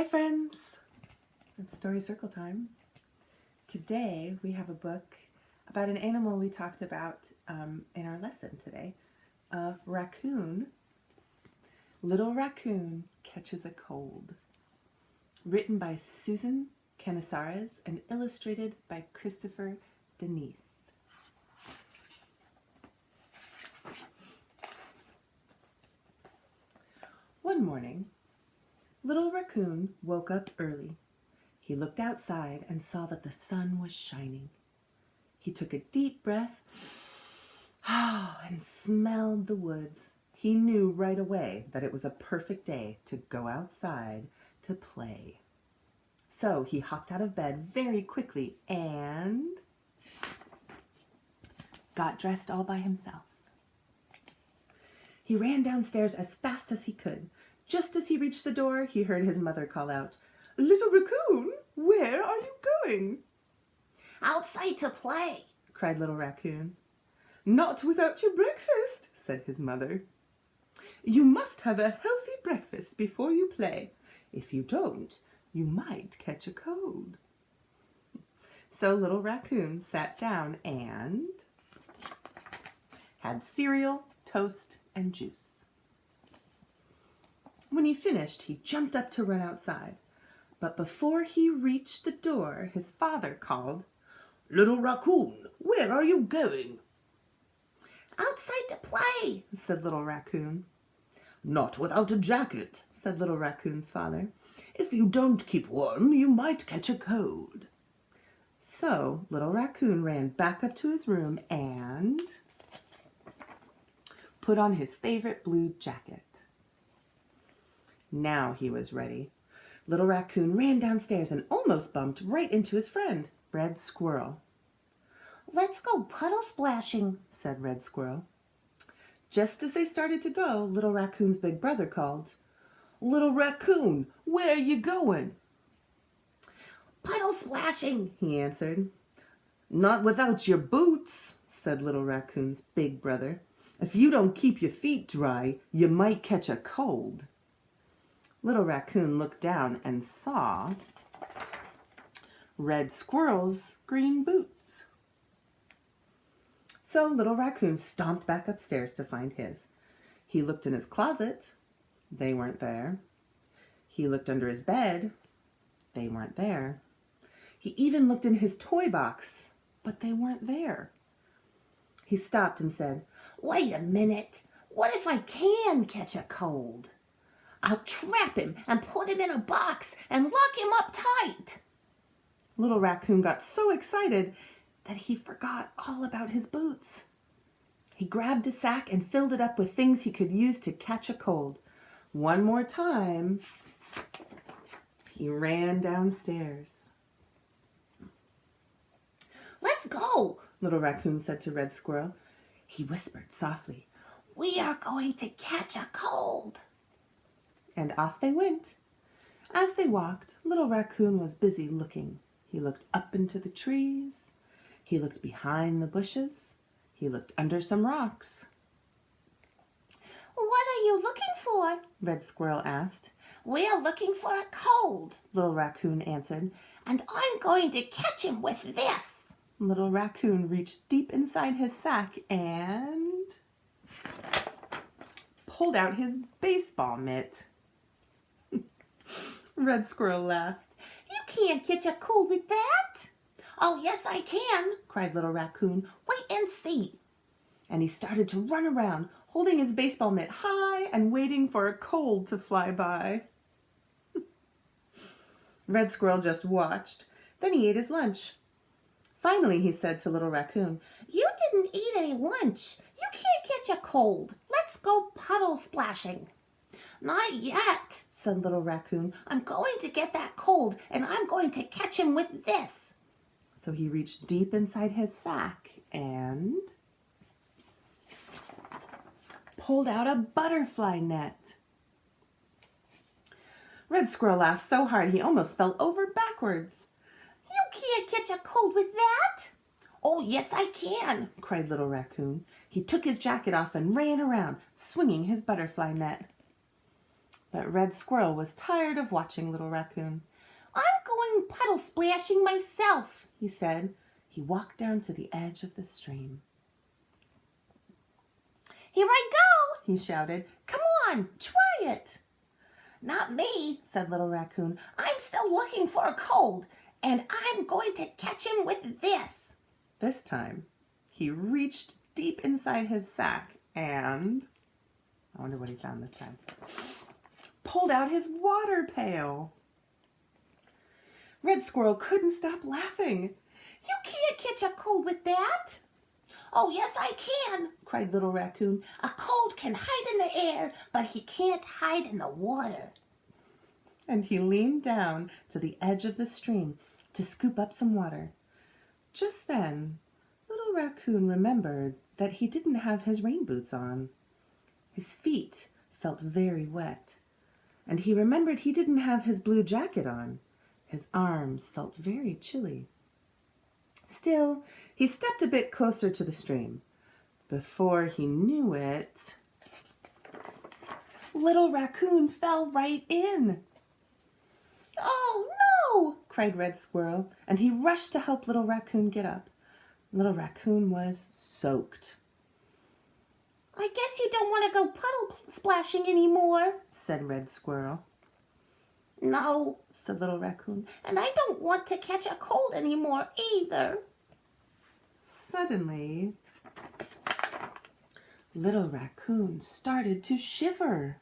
Hi friends, it's Story Circle time. Today we have a book about an animal we talked about in our lesson today, a raccoon. Little Raccoon Catches a Cold. Written by Susan Canisares and illustrated by Christopher Denise. One morning, Little Raccoon woke up early. He looked outside and saw that the sun was shining. He took a deep breath and smelled the woods. He knew right away that it was a perfect day to go outside to play. So he hopped out of bed very quickly and got dressed all by himself. He ran downstairs as fast as he could. Just as he reached the door, he heard his mother call out, "Little Raccoon, where are you going?" "Outside to play," cried Little Raccoon. "Not without your breakfast," said his mother. "You must have a healthy breakfast before you play. If you don't, you might catch a cold." So Little Raccoon sat down and had cereal, toast, and juice. When he finished, he jumped up to run outside. But before he reached the door, his father called, "Little Raccoon, where are you going?" "Outside to play," said Little Raccoon. "Not without a jacket," said Little Raccoon's father. "If you don't keep warm, you might catch a cold." So Little Raccoon ran back up to his room and put on his favorite blue jacket. Now he was ready. Little Raccoon ran downstairs and almost bumped right into his friend, Red Squirrel. "Let's go puddle splashing," said Red Squirrel. Just as they started to go, Little Raccoon's big brother called, "Little Raccoon, where are you going?" "Puddle splashing," he answered. "Not without your boots," said Little Raccoon's big brother. "If you don't keep your feet dry, you might catch a cold." Little Raccoon looked down and saw Red Squirrel's green boots. So Little Raccoon stomped back upstairs to find his. He looked in his closet. They weren't there. He looked under his bed. They weren't there. He even looked in his toy box, but they weren't there. He stopped and said, "Wait a minute. What if I can catch a cold? I'll trap him and put him in a box and lock him up tight." Little Raccoon got so excited that he forgot all about his boots. He grabbed a sack and filled it up with things he could use to catch a cold. One more time, he ran downstairs. "Let's go," Little Raccoon said to Red Squirrel. He whispered softly, "We are going to catch a cold." And off they went. As they walked, Little Raccoon was busy looking. He looked up into the trees. He looked behind the bushes. He looked under some rocks. "What are you looking for?" Red Squirrel asked. "We're looking for a cold," Little Raccoon answered. "and I'm going to catch him with this." Little Raccoon reached deep inside his sack and pulled out his baseball mitt. Red Squirrel laughed. "You can't catch a cold with that." "Oh, yes, I can," cried Little Raccoon. "Wait and see." And he started to run around, holding his baseball mitt high and waiting for a cold to fly by. Red Squirrel just watched. Then he ate his lunch. Finally, he said to Little Raccoon, "You didn't eat any lunch. You can't catch a cold. Let's go puddle splashing." "Not yet," said Little Raccoon. "I'm going to get that cold, and I'm going to catch him with this." So he reached deep inside his sack and pulled out a butterfly net. Red Squirrel laughed so hard he almost fell over backwards. "You can't catch a cold with that." "Oh, yes, I can," cried Little Raccoon. He took his jacket off and ran around, swinging his butterfly net. But Red Squirrel was tired of watching Little Raccoon. I'm going puddle splashing myself, He said. He walked down to the edge of the stream. Here I go, He shouted. come on, try it. Not me, said Little Raccoon. I'm still looking for a cold, and I'm going to catch him with this. This time, he reached deep inside his sack and, I wonder what he found this time, pulled out his water pail. Red Squirrel couldn't stop laughing. You can't catch a cold with that. Oh, yes, I can, cried Little Raccoon. A cold can hide in the air, but he can't hide in the water. And he leaned down to the edge of the stream to scoop up some water. Just then, Little Raccoon remembered that he didn't have his rain boots on. His feet felt very wet, and he remembered he didn't have his blue jacket on. His arms felt very chilly. Still, he stepped a bit closer to the stream. Before he knew it, Little Raccoon fell right in. Oh, no, cried Red Squirrel, and he rushed to help Little Raccoon get up. Little Raccoon was soaked. I guess you don't want to go puddle splashing anymore, said Red Squirrel. No, said Little Raccoon. And I don't want to catch a cold anymore either. Suddenly, Little Raccoon started to shiver.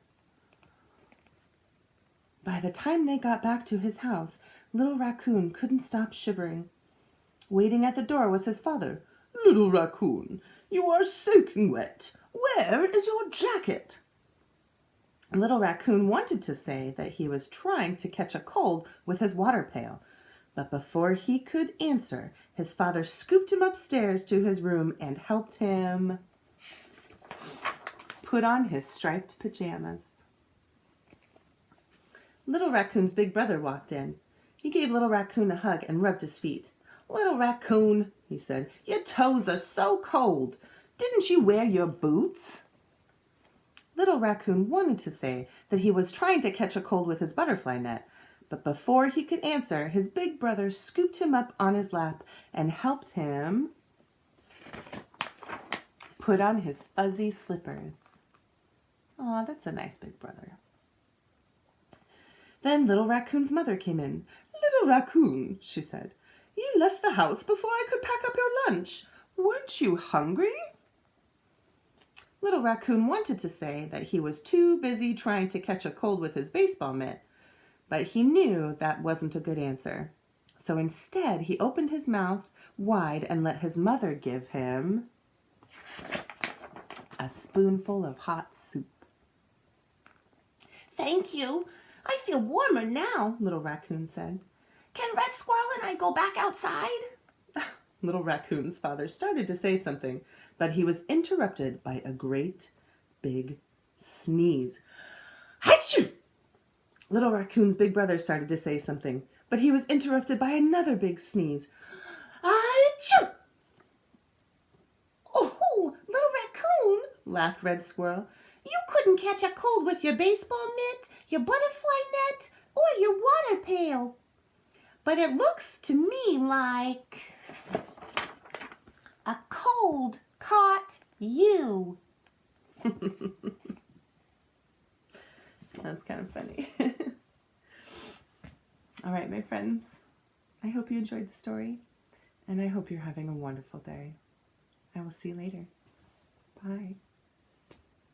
By the time they got back to his house, Little Raccoon couldn't stop shivering. Waiting at the door was his father. Little Raccoon, you are soaking wet. Where is your jacket? Little Raccoon wanted to say that he was trying to catch a cold with his water pail, but before he could answer, his father scooped him upstairs to his room and helped him put on his striped pajamas. Little Raccoon's big brother walked in. He gave Little Raccoon a hug and rubbed his feet. Little Raccoon, he said, your toes are so cold. Didn't you wear your boots? Little Raccoon wanted to say that he was trying to catch a cold with his butterfly net, but before he could answer, his big brother scooped him up on his lap and helped him put on his fuzzy slippers. Aw, that's a nice big brother. Then Little Raccoon's mother came in. Little Raccoon, she said, you left the house before I could pack up your lunch. Weren't you hungry? Little Raccoon wanted to say that he was too busy trying to catch a cold with his baseball mitt, but he knew that wasn't a good answer. So instead, he opened his mouth wide and let his mother give him a spoonful of hot soup. Thank you. I feel warmer now, Little Raccoon said. Can Red Squirrel and I go back outside? Little Raccoon's father started to say something, but he was interrupted by a great big sneeze. Achoo! Little Raccoon's big brother started to say something, but he was interrupted by another big sneeze. Achoo! Oh, Little Raccoon, laughed Red Squirrel. You couldn't catch a cold with your baseball mitt, your butterfly net, or your water pail. But it looks to me like a cold caught you. That was kind of funny. All right, my friends, I hope you enjoyed the story, and I hope you're having a wonderful day. I will see you later. Bye.